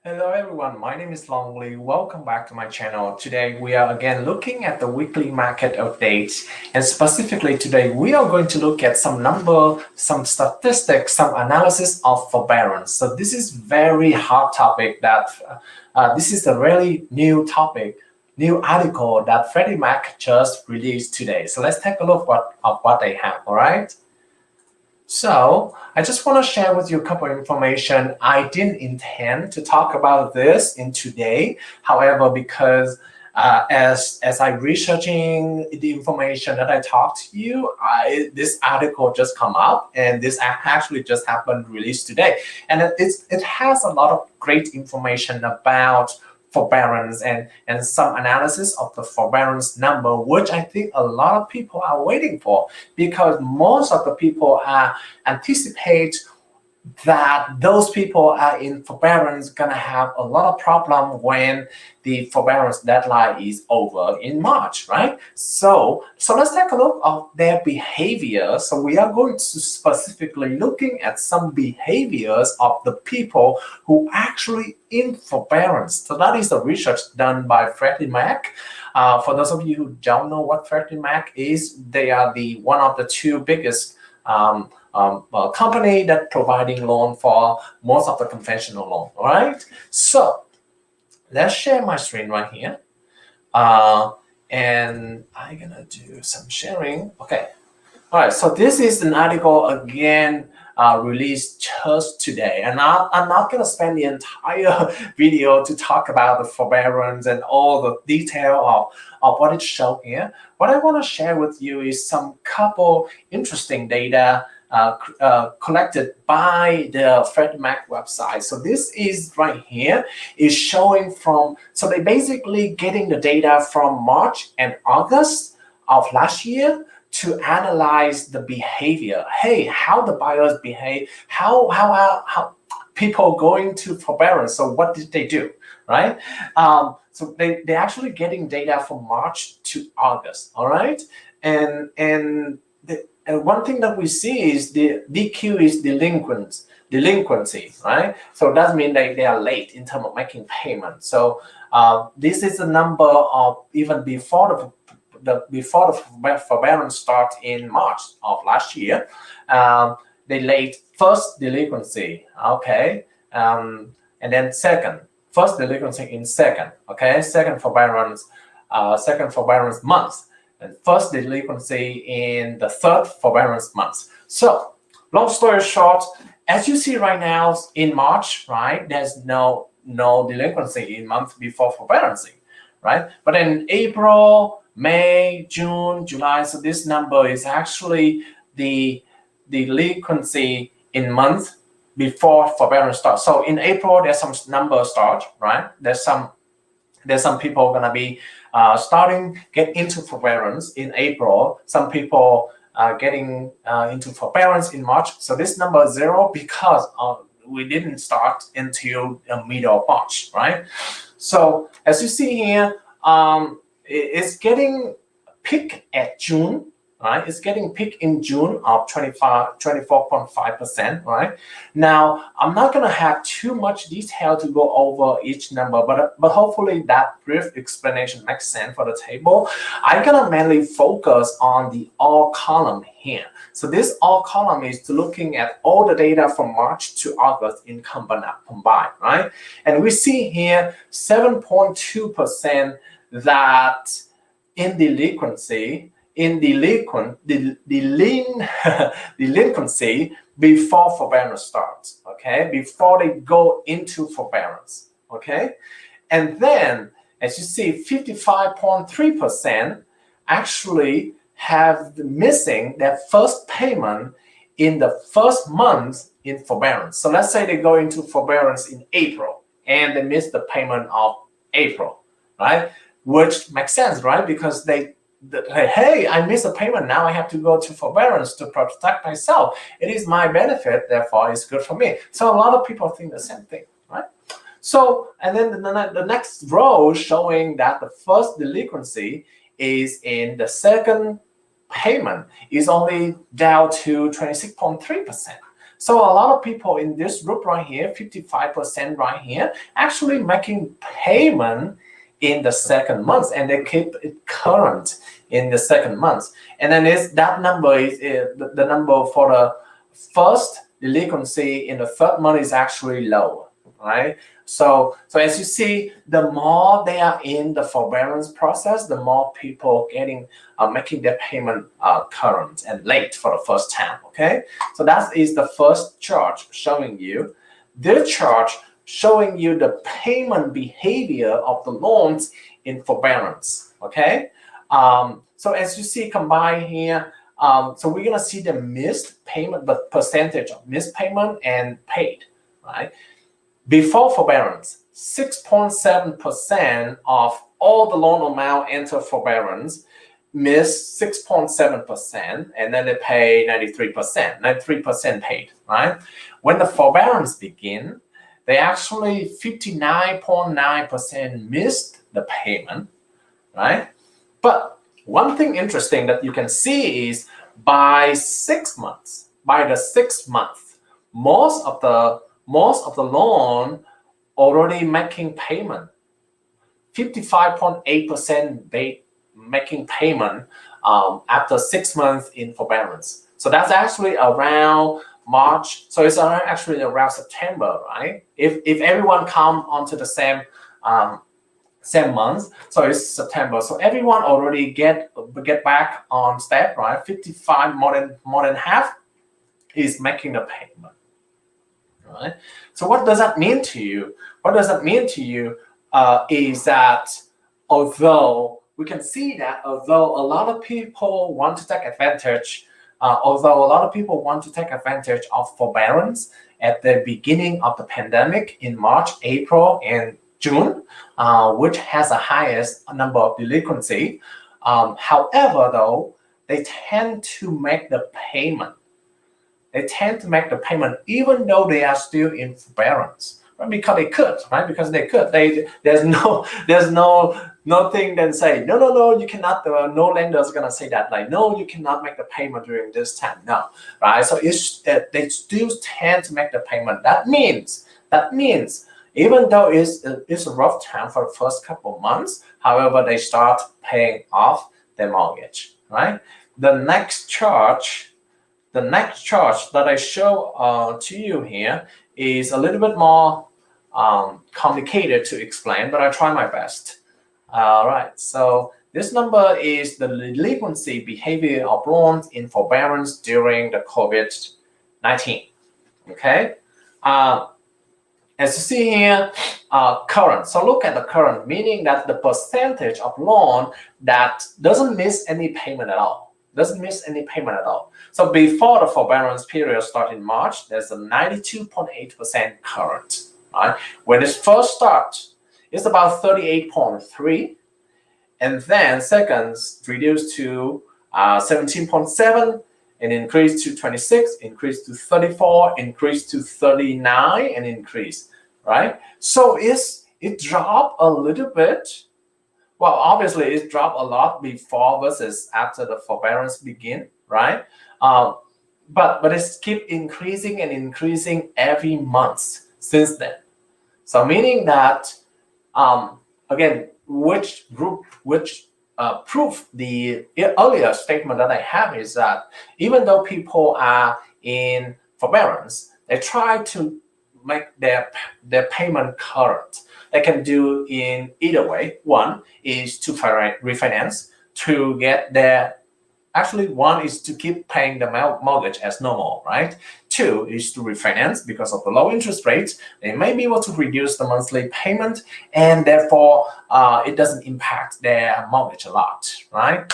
Hello everyone, my name is Longley. Welcome back to my channel. Today we are again looking at the weekly market updates, and specifically today we are going to look at some number, some statistics, some analysis of forbearance. So this is very hot topic that this is a really new topic, new article that Freddie Mac just released today. So let's take a look of what they have, all right? So I just want to share with you a couple of information. I didn't intend to talk about this in today. However, because as I researching the information that I talked to you, this article just come up, and this actually just happened released today, and it has a lot of great information about forbearance and some analysis of the forbearance number, which I think a lot of people are waiting for, because most of the people are anticipate that those people are in forbearance gonna have a lot of problem when the forbearance deadline is over in March, right? So let's take a look of their behavior. So we are going to specifically looking at some behaviors of the people who actually in forbearance. So that is the research done by Freddie Mac. For those of you who don't know what Freddie Mac is, they are one of the two biggest company that providing loan for most of the conventional loan. All right, so let's share my screen right here, and I'm gonna do some sharing. Okay, all right, so this is an article again released just today, and I'm not gonna spend the entire video to talk about the forbearance and all the detail of what it shows here. What I want to share with you is some couple interesting data collected by the Freddie Mac website. So this is right here is showing from, so they basically getting the data from March and August of last year to analyze the behavior. Hey, how the buyers behave, how people going to forbearance. So what did they do, right? So they actually getting data from March to August, all right? And one thing that we see is the DQ is delinquency, right? So that means they are late in terms of making payment. So this is a number of even before the forbearance start in March of last year. They late first delinquency, okay, and then first delinquency in second, okay, second forbearance month, and first delinquency in the third forbearance month. So long story short, as you see right now in March, right, there's no delinquency in month before forbearance, right? But in April, May, June, July, so this number is actually the delinquency in month before forbearance starts. So in April, there's some number start, right? There's some people gonna be get into forbearance in April. Some people getting into forbearance in March. So this number is 0 because we didn't start until the middle of March, right? So as you see here, it's getting peak at June, right? It's getting peak in June of 24.5%, right? Now, I'm not gonna have too much detail to go over each number, but hopefully that brief explanation makes sense for the table. I'm gonna mainly focus on the all column here. So this all column is looking at all the data from March to August in combined, right? And we see here 7.2% that in delinquency, delinquency before forbearance starts, okay, before they go into forbearance, okay. And then as you see, 55.3% actually have missing their first payment in the first month in forbearance. So let's say they go into forbearance in April and they miss the payment of April, right? Which makes sense, right? Because hey, I missed a payment, now I have to go to forbearance to protect myself. It is my benefit, therefore it's good for me. So a lot of people think the same thing, right? So, and then the next row showing that the first delinquency is in the second payment is only down to 26.3%. So a lot of people in this group right here, 55% right here, actually making payment in the second month, and they keep it current in the second month. And then that number is the number for the first delinquency in the third month is actually lower, right? So as you see, the more they are in the forbearance process, the more people making their payment current and late for the first time. Okay, so that is the first chart showing you. This chart showing you the payment behavior of the loans in forbearance. Okay, so as you see combined here, so we're gonna see the missed payment, but percentage of missed payment and paid, right? Before forbearance, 6.7% of all the loan amount enter forbearance, miss 6.7%, and then they pay 93% paid, right? When the forbearance begin, they actually 59.9% missed the payment, right? But one thing interesting that you can see is by the 6th month, most of the loan already making payment. 55.8% making payment after 6 months in forbearance. So that's actually around March. So it's actually around September, right? If everyone come onto the same month, so it's September. So everyone already get back on step, right? 55, more than half is making the payment. Right? So what does that mean to you? What does that mean to you is that although we can see that although a lot of people want to take advantage, of forbearance at the beginning of the pandemic in March, April, and June, which has the highest number of delinquency. However, though, they tend to make the payment. Even though they are still in forbearance, right? Because they could, right? Because they could. There's nothing that say no, you cannot. No lender is gonna say that like no, you cannot make the payment during this time. No, right? So they still tend to make the payment. That means even though it's a rough time for the first couple of months, however, they start paying off their mortgage, right? The next chart that I show to you here is a little bit more complicated to explain, but I try my best. All right, so this number is the delinquency behavior of loans in forbearance during the COVID-19. Okay, as you see here, current. So look at the current, meaning that the percentage of loan that doesn't miss any payment at all. So before the forbearance period starts in March, there's a 92.8% current. Right? When it first starts, it's about 38.3, and then seconds reduced to 17.7, and increase to 26, increase to 34, increase to 39, and increase. Right? So it dropped a little bit. Well, obviously, it dropped a lot before versus after the forbearance begin, right? But it's keep increasing and increasing every month since then. So meaning that, again, which proof the earlier statement that I have is that even though people are in forbearance, they try to make their payment current. They can do in either way. One is to refinance to get one is to keep paying the mortgage as normal, right? Two is to refinance because of the low interest rates. They may be able to reduce the monthly payment, and therefore it doesn't impact their mortgage a lot, right?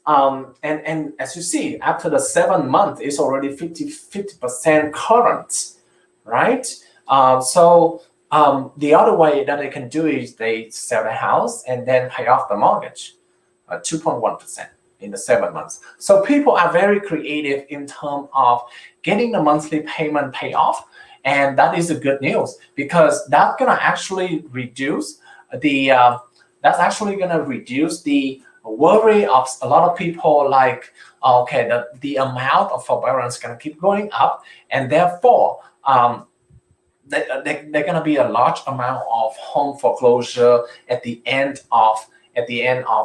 And as you see, after the 7 month, it's already 50% current, right? The other way that they can do is they sell the house and then pay off the mortgage, 2.1% in the 7 months. So people are very creative in terms of getting the monthly payment paid off, and that is the good news because that's gonna actually reduce the worry of a lot of people like, okay, the amount of forbearance is going to keep going up, and therefore they're going to be a large amount of home foreclosure at the end of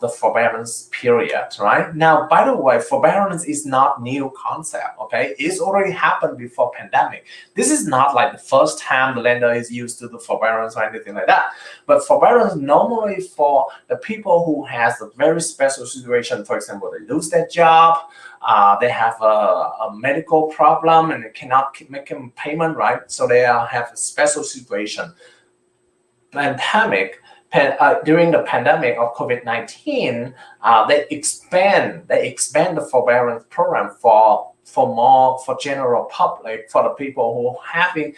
the forbearance period, right? Now, by the way, forbearance is not new concept, okay? It's already happened before pandemic. This is not like the first time the lender is used to the forbearance or anything like that. But forbearance normally for the people who has a very special situation, for example, they lose their job, they have a medical problem and they cannot make a payment, right? So they have a special situation. During the pandemic of COVID-19, they expand the forbearance program for general public, for the people who having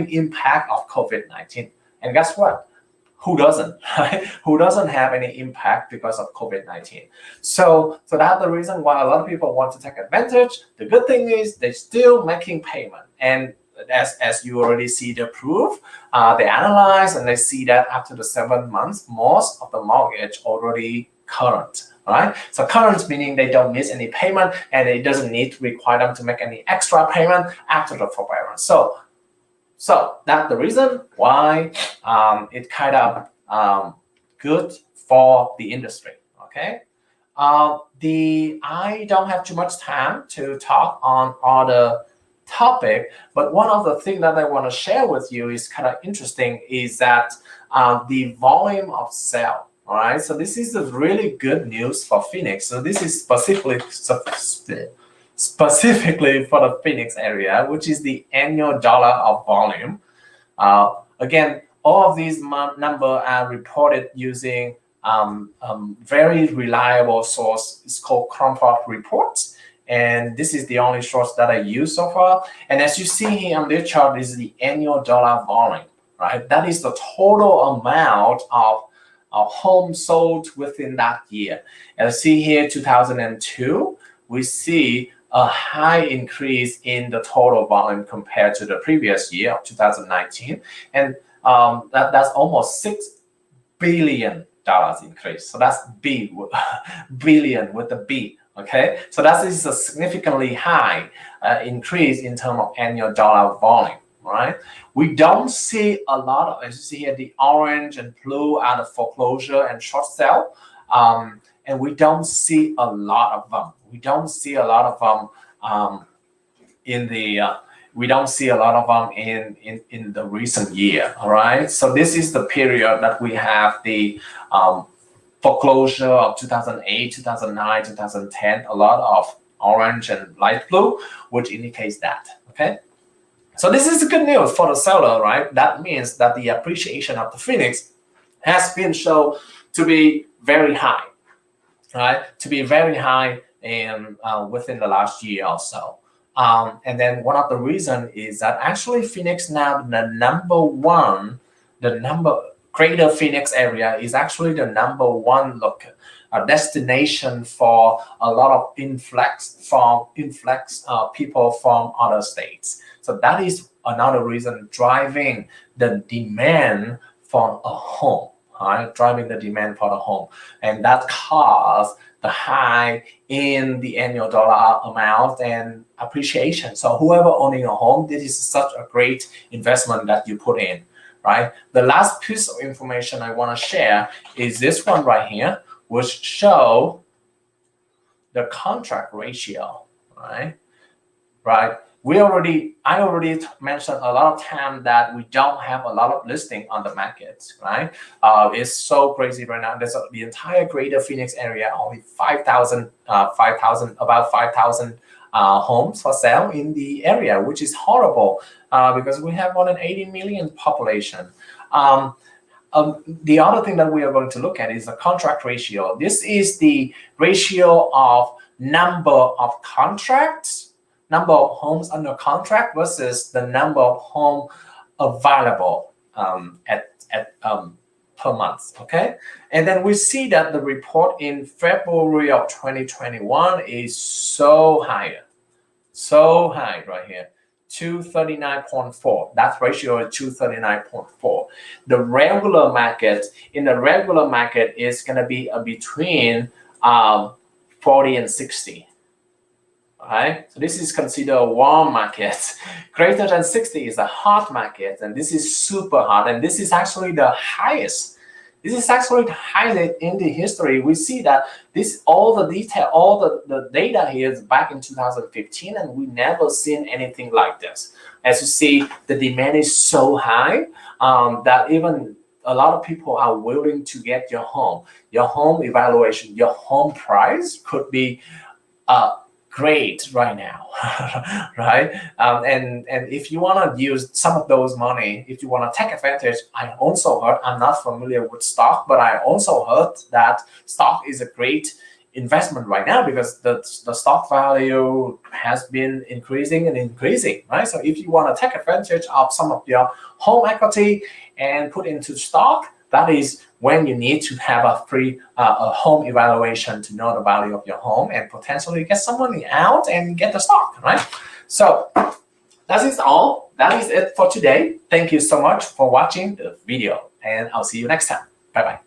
impact of COVID-19. And guess what? Who doesn't, right? Who doesn't have any impact because of COVID-19? So that's the reason why a lot of people want to take advantage. The good thing is they're still making payment, and as you already see the proof, they analyze and they see that after the 7 months, most of the mortgage already current, right? So current meaning they don't miss any payment, and it doesn't need to require them to make any extra payment after the forbearance. So that's the reason why it kind of good for the industry. Okay. I don't have too much time to talk on other topic, but one of the things that I want to share with you is kind of interesting is that the volume of sale. All right, so this is a really good news for Phoenix. So this is specifically for the Phoenix area, which is the annual dollar of volume. Again, all of these numbers are reported using very reliable source. It's called Cromford Reports. And this is the only source that I use so far. And as you see here on this chart, this is the annual dollar volume, right? That is the total amount of homes sold within that year. And see here, 2002, we see a high increase in the total volume compared to the previous year of 2019. And that's almost $6 billion increase. So that's billion with the B. Okay, so that is a significantly high increase in terms of annual dollar volume, right? We don't see a lot of, as you see here, the orange and blue are the foreclosure and short sale, and we don't see a lot of them. We don't see a lot of them in the recent year. All right, so this is the period that we have the foreclosure of 2008, 2009, 2010, a lot of orange and light blue, which indicates that, okay? So this is good news for the seller, right? That means that the appreciation of the Phoenix has been shown to be very high, right? To be very high in within the last year or so. And then one of the reasons is that actually Phoenix now Greater Phoenix area is actually the #1 destination for a lot of influx people from other states. So that is another reason driving the demand for a home, right? Driving the demand for the home, and that caused the high in the annual dollar amount and appreciation. So whoever owning a home, this is such a great investment that you put in. Right? The last piece of information I want to share is this one right here, which show the contract ratio, right? I already mentioned a lot of time that we don't have a lot of listing on the market, right? It's so crazy right now. There's the entire Greater Phoenix area, only 5,000 homes for sale in the area, which is horrible because we have more than 80 million population. The other thing that we are going to look at is the contract ratio. This is the ratio of number of contracts, number of homes under contract versus the number of home available per month, okay? And then we see that the report in February of 2021 is so high right here, 239.4. That ratio is 239.4. In the regular market is going to be between 40 and 60. Right? So this is considered a warm market. Greater than 60 is a hot market, and this is super hot, and this is actually the highest. This is actually the highest in the history. We see that all the detail, all the data here is back in 2015, and we never seen anything like this. As you see, the demand is so high that even a lot of people are willing to get your home. Your home evaluation, your home price could be great right now, right? And if you want to use some of those money, if you want to take advantage, I also heard, I'm not familiar with stock, but I also heard that stock is a great investment right now because the stock value has been increasing and increasing, right? So if you want to take advantage of some of your home equity and put into stock, that is when you need to have a free a home evaluation to know the value of your home and potentially get some money out and get the stock, right? So that is all. That is it for today. Thank you so much for watching the video, and I'll see you next time. Bye-bye.